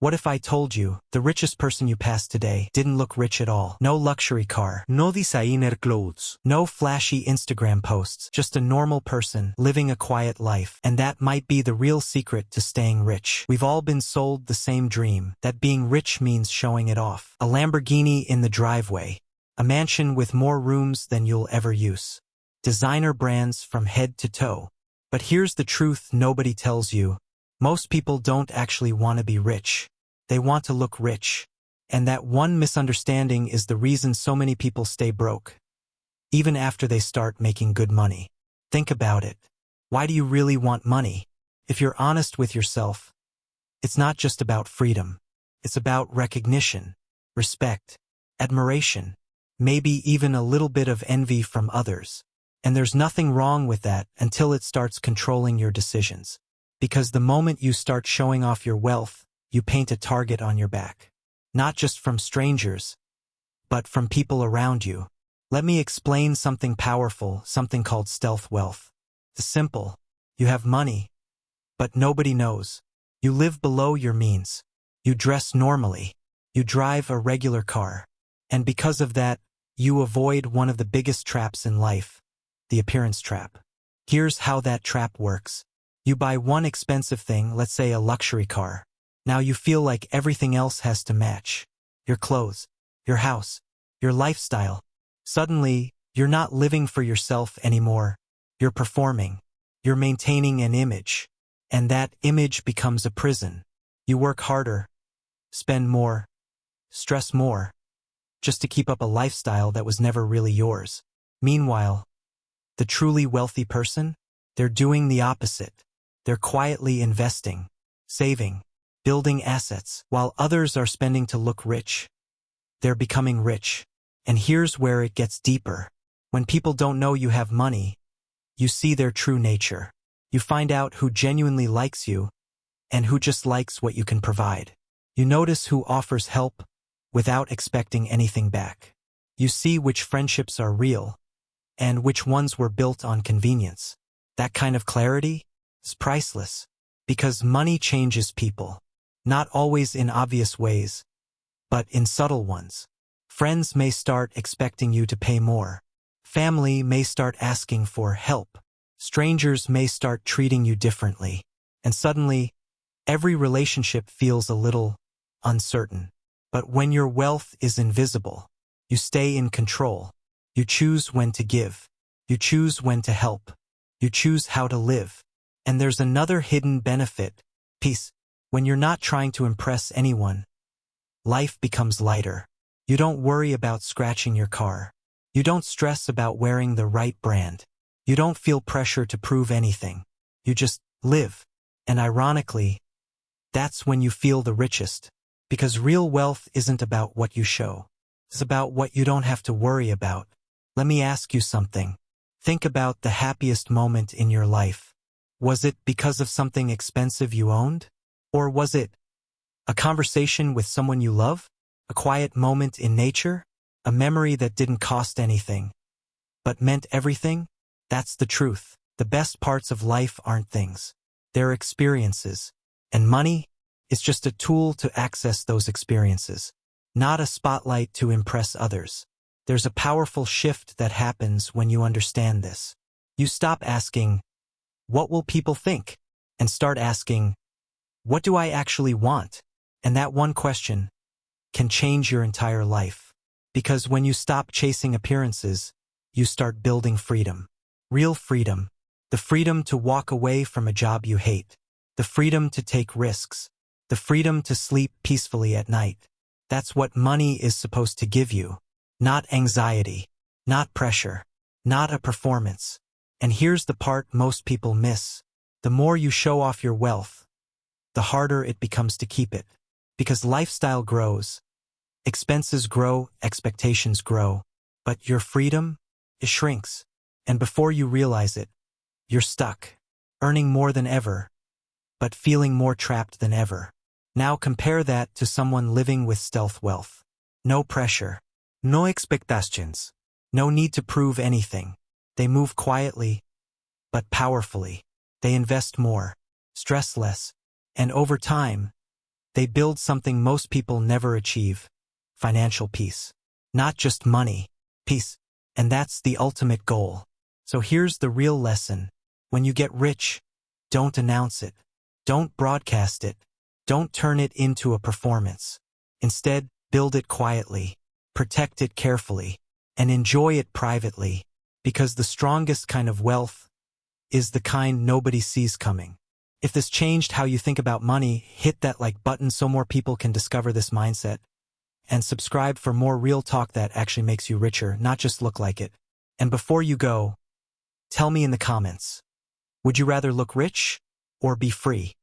What if I told you, the richest person you passed today didn't look rich at all? No luxury car. No designer clothes. No flashy Instagram posts. Just a normal person living a quiet life. And that might be the real secret to staying rich. We've all been sold the same dream, that being rich means showing it off. A Lamborghini in the driveway. A mansion with more rooms than you'll ever use. Designer brands from head to toe. But here's the truth nobody tells you. Most people don't actually want to be rich. They want to look rich. And that one misunderstanding is the reason so many people stay broke, even after they start making good money. Think about it. Why do you really want money? If you're honest with yourself, it's not just about freedom. It's about recognition, respect, admiration, maybe even a little bit of envy from others. And there's nothing wrong with that until it starts controlling your decisions. Because the moment you start showing off your wealth, you paint a target on your back. Not just from strangers, but from people around you. Let me explain something powerful, something called stealth wealth. It's simple. You have money, but nobody knows. You live below your means. You dress normally. You drive a regular car. And because of that, you avoid one of the biggest traps in life, the appearance trap. Here's how that trap works. You buy one expensive thing, let's say a luxury car. Now you feel like everything else has to match. Your clothes, your house, your lifestyle. Suddenly, you're not living for yourself anymore. You're performing. You're maintaining an image. And that image becomes a prison. You work harder, spend more, stress more, just to keep up a lifestyle that was never really yours. Meanwhile, the truly wealthy person, they're doing the opposite. They're quietly investing, saving, building assets, while others are spending to look rich. They're becoming rich. And here's where it gets deeper. When people don't know you have money, you see their true nature. You find out who genuinely likes you and who just likes what you can provide. You notice who offers help without expecting anything back. You see which friendships are real and which ones were built on convenience. That kind of clarity is priceless, because money changes people, not always in obvious ways, but in subtle ones. Friends may start expecting you to pay more. Family may start asking for help. Strangers may start treating you differently. And suddenly, every relationship feels a little uncertain. But when your wealth is invisible, you stay in control. You choose when to give. You choose when to help. You choose how to live. And there's another hidden benefit, peace. When you're not trying to impress anyone, life becomes lighter. You don't worry about scratching your car. You don't stress about wearing the right brand. You don't feel pressure to prove anything. You just live. And ironically, that's when you feel the richest. Because real wealth isn't about what you show. It's about what you don't have to worry about. Let me ask you something. Think about the happiest moment in your life. Was it because of something expensive you owned? Or was it a conversation with someone you love? A quiet moment in nature? A memory that didn't cost anything, but meant everything? That's the truth. The best parts of life aren't things. They're experiences. And money is just a tool to access those experiences, not a spotlight to impress others. There's a powerful shift that happens when you understand this. You stop asking, "What will people think?" and start asking, "What do I actually want?" And that one question can change your entire life. Because when you stop chasing appearances, you start building freedom. Real freedom. The freedom to walk away from a job you hate. The freedom to take risks. The freedom to sleep peacefully at night. That's what money is supposed to give you. Not anxiety. Not pressure. Not a performance. And here's the part most people miss. The more you show off your wealth, the harder it becomes to keep it. Because lifestyle grows, expenses grow, expectations grow, but your freedom, it shrinks. And before you realize it, you're stuck, earning more than ever, but feeling more trapped than ever. Now compare that to someone living with stealth wealth. No pressure. No expectations. No need to prove anything. They move quietly, but powerfully. They invest more, stress less, and over time, They build something most people never achieve: financial peace. Not just money, peace. And that's the ultimate goal. So here's the real lesson. When you get rich, don't announce it. Don't broadcast it. Don't turn it into a performance. Instead, build it quietly, protect it carefully, and enjoy it privately, because the strongest kind of wealth is the kind nobody sees coming. If this changed how you think about money, hit that like button so more people can discover this mindset. And subscribe for more real talk that actually makes you richer, not just look like it. And before you go, tell me in the comments, would you rather look rich or be free?